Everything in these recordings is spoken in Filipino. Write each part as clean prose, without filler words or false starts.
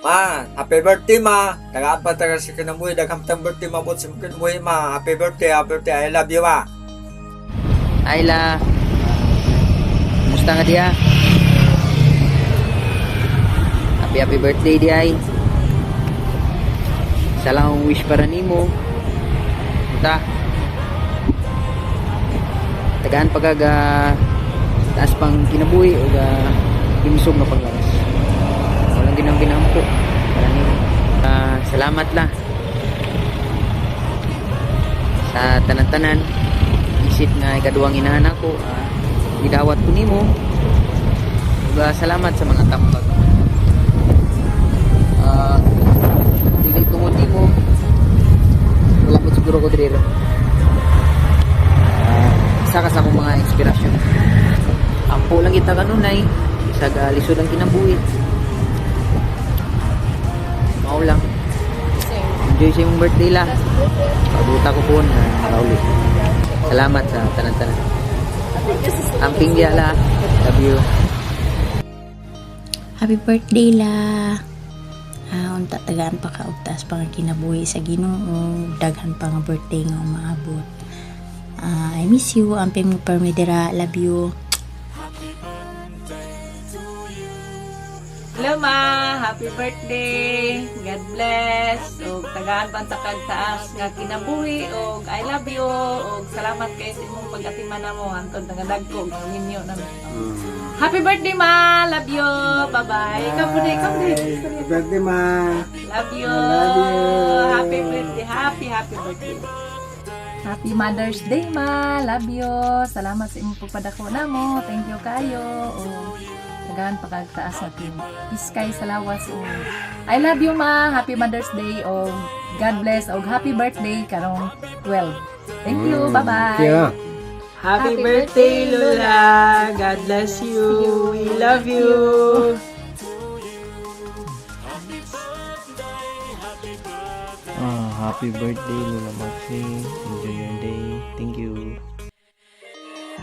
Ma, happy birthday ma. Tagaan pa taga sa kinabuhi. Daghang tang birthday mabot sa kinabuhi ma. Happy birthday, happy birthday. I love you ma. Ayla. Kumusta nga diya? Happy birthday di ay. Isa lang ang wish para nimo. Ta. Tagaan pagaga taas pang kinabuhi o ga pinsog na paglawas. Walang ginang binampo. Salamat la sa tanan-tanan. Isip nga ikaduhang inahan ako. Gidawat ko nimo. Salamat sa mga tambag. Dili tungod nimo. Wala ko siguro ko diri. Isa ka sa akong mga inspirasyon. Ampo lang kita kanunay. Isa ga lisod ang kinabuhi. Mao lang. Enjoy sa iyong birthday la. Pabuta ko po na nakaulit. Salamat sa tanan-tanan. Amping dia la. Love you. Happy birthday la. Unta tagaan pa ka ugtas pa nga kinabuhi sa Ginoo, daghan pa nga birthday nga umaabot. I miss you, amping mo permidera. Love you. Hello ma, happy birthday. God bless. Og tagaan pa ta kag taas nga kinabuhi og I love you og salamat kay sa imong pag-atiman namo hangtod nga dagko og ninyo na. Happy birthday ma, love you. Bye-bye. Come Birthday ma. Love you. Love you. Happy birthday. Happy birthday. Happy Mother's Day ma. Love you. Salamat sa imong pagpadako namo. Thank you kayo. Tagaan pagkagtaas natin. Iskay sa lawas. I love you ma. Happy Mother's Day. O God bless. O happy birthday karong 12. Thank you. Bye-bye. Yeah. Happy birthday, Lola. God bless you. We love you. Happy birthday, Lola Maxi. Enjoy your day. Thank you.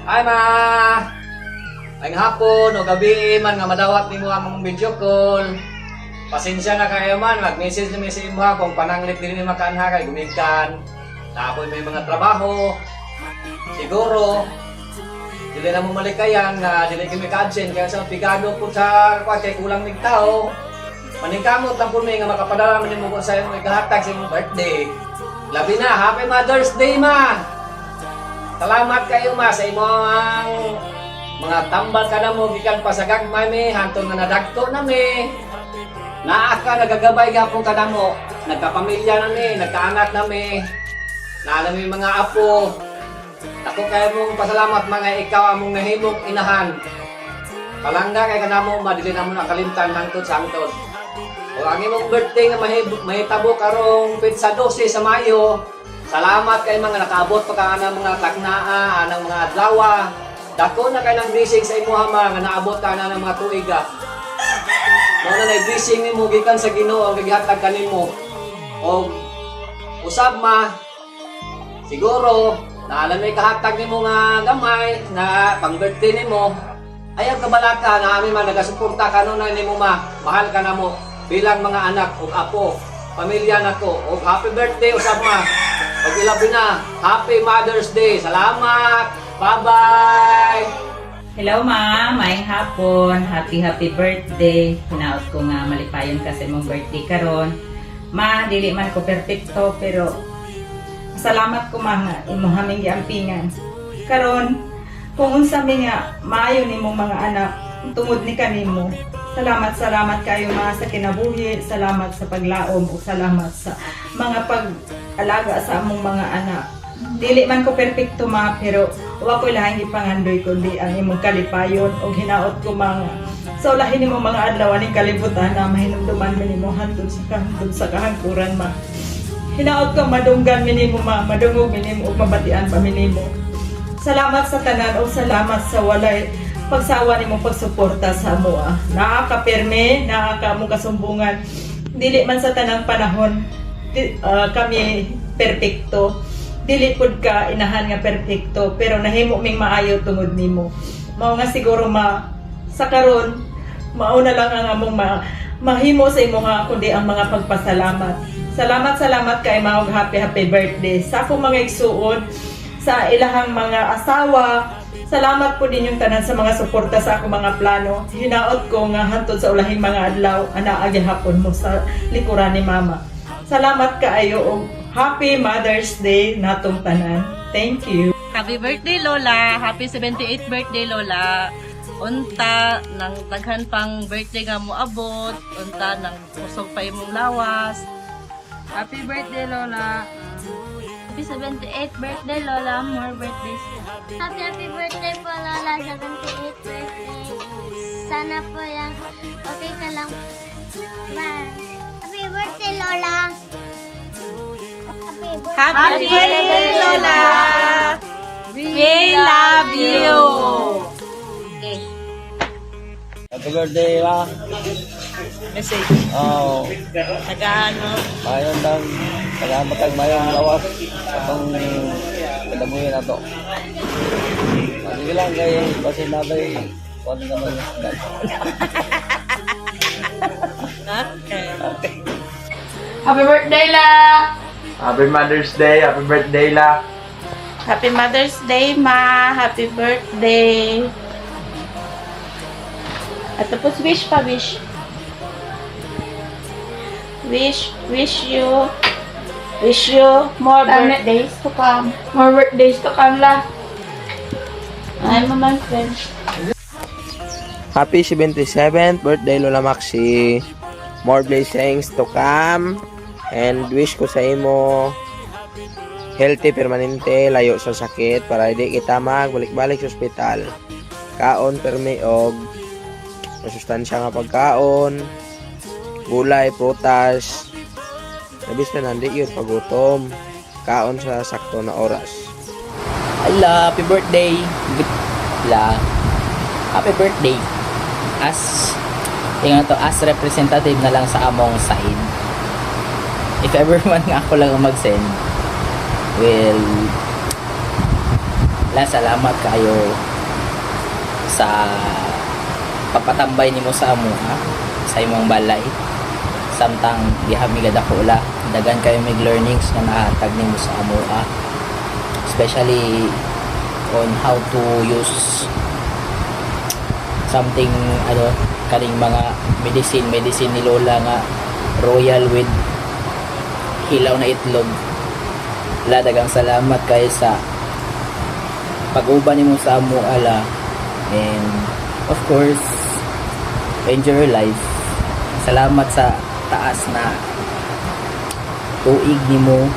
Hi ma. Ay hapon o gabi man nga madawat nimo among video call. Pasensya na kayo man, mag-message na sa imo kung pananglit din ni makaanha kay gumigkan. Tapos may mga trabaho. Siguro dili na mo malikayan nga dili kami ka-absent kaya sa pigado po sa kay kulang nig tao. Maningkamot lang po may nga makapadala man nimo ko sa imong igahatag sa imong birthday. Labi na, Happy Mother's Day ma. Salamat kayo ma sa imong mga tambal ka na mo gikan pa sa gagmay mi hantong nga nadagko na mi. Naa ka nagagabay gapon ka na mo. Nagkapamilya na mi, nagkaanak na mi. Naala mi mga apo. Ako kayo mong pasalamat mga ikaw among nahimong inahan. Palangga kay kanamo madili na mo nakalimtan hangtod sa hangtod. O ang imong birthday nga mahitabo karong pizza 12 sa Mayo. Salamat kay mga nakaabot pa ka anang mga taknaa, anang mga adlaw. Dako na kay nang blessing sa imuha nga naabot ka na ng mga tuiga. Mo na blessing nimo gikan sa Ginoo ang gihatag kanimo. O usab ma siguro naalam may kahatag nimo nga gamay na pang birthday nimo. Ayaw kabalaka na amin man nagasuporta kanunay nimo ma. Mahal ka na mo bilang mga anak ug apo, pamilya nako. Og happy birthday usab ma. Og ilabi na, Happy Mother's Day. Salamat. Bye-bye. Hello ma, maayong hapon. Happy birthday. Hinaot ko nga malipayon ka sa imong birthday karon. Ma, dili man ko perfecto pero salamat ko mga imong haming giampingan. Karon kung unsa mi nga maayo nimong mga anak tungod ni kanimo. Salamat kayo mga sa kinabuhi, salamat sa paglaom ug salamat sa mga pag-alaga sa among mga anak. Dili man ko perfecto ma pero wa ko laing gipangandoy kundi ang imong kalipayon ug hinaot ko mga so lahi nimo mga adlaw ning kalibutan na mahinumduman mi nimo hantod sa kahangkuran ma. Hinaot ko madunggan mi nimo ma, madungog mi nimo ug mabatian pa mi nimo. Salamat sa tanan o salamat sa walay pagsawa nimo pagsuporta sa amoa. Nakaka-perme, nakaka-among kasumbungan. Dili man sa tanang panahon kami perpekto. Dili pud ka inahan nga perpekto pero nahimo ming maayo tungod nimo. Mao nga siguro ma sa karon mao na lang ang among mahimo sa imo nga kundi ang mga pagpasalamat. Salamat kay Maog happy birthday sa akong mga igsuon, sa ilahang mga asawa. Salamat po din yung tanan sa mga suporta sa akong mga plano. Hinaot ko nga hantod sa ulahing mga adlaw ana agihapon mo sa likuran ni mama. Salamat kaayo og happy Mother's Day natong tanan. Thank you. Happy birthday, Lola! Happy 78th birthday, Lola! Unta, nang daghan pang birthday nga mo abot. Unta, nang kusog pa imong lawas. Happy birthday, Lola! Happy 78th birthday, Lola. More birthdays. Happy birthday po, Lola. 78th birthday. Sana po yan. Okay ka lang. Bye. Happy birthday, Lola. Happy birthday, Lola! We love you! Happy birthday, ma. Message. Oh, Nagano? mayon lang. Pagkamatag mayong lawas. Itong kadamuhin na to. Sige lang kayo. Kasi nabay. Kung naman yung sundan. Okay. Happy birthday, La! Happy Mother's Day. Happy birthday, la. Happy Mother's Day, Ma! Happy birthday! At tapos wish pa, wish. Wish you more birthdays to come. More birthdays to come, La. I'm a my friend. Happy 77th birthday, Lola Maxi. More blessings to come. And wish ko sa imo healthy, permanente, layo sa sakit para hindi kita magbalik-balik sa ospital. Kaon permi og masustansya nga pagkaon, gulay, prutas. Nabis na nandi yun pagutom. Kaon sa sakto na oras. Ala, happy birthday. La. Happy birthday. As representative na lang sa among side. If ever man nga ako lang ang mag-send, well, salamat kayo sa pagpatambay nimo sa amo, ha? Sa imong balay. Samtang gihamigad ako la, dagan kayo mig learnings nga nahatag nimo sa amo, ha? Especially on how to use something, kaning mga medicine ni Lola nga royal with hilaw na itlog. Dagang salamat kayo sa pag-uban nimo sa amo, ala. And of course, enjoy your life. Salamat sa taas na tuig nimo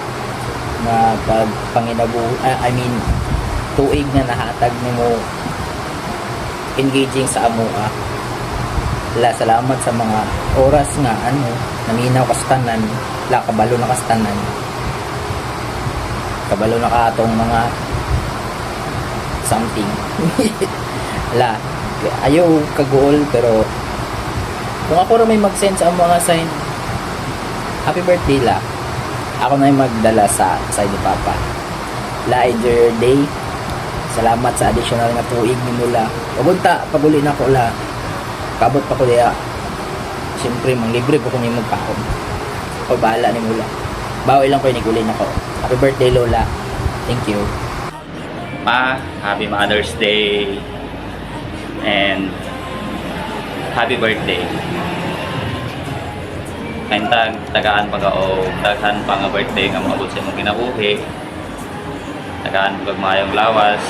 na tuig na nahatag nimo engaging sa amo. Salamat sa mga oras nga naminaw kastanan, kabalo na kastanan. Kabalo na ka atong mga something. Ayaw kagool, pero kung ako na may mag-send sa mga sign, happy birthday, la. Ako na yung magdala sa side ni Papa. Enjoy your day. Salamat sa additional na tuig ni Mula. Pagunta, paguli na ko, la. Kabot pa ko diya. Siyempre, manglibre po kung yung magkaon. O bahala ni Mula. Bawi lang ko yung niguli na ko. Happy birthday, Lola. Thank you. Ma, happy Mother's Day and happy birthday. Kain tagaan pag o daghan pa nga birthday nga maabot sa imong kinabuhi. Tagaan pag mayong lawas.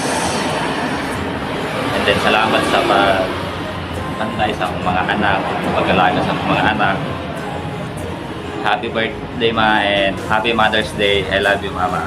And then salamat sa pagpantay sa akong mga anak, pag-alaga sa akong mga anak. Happy birthday, Ma, and happy Mother's Day. I love you, Mama.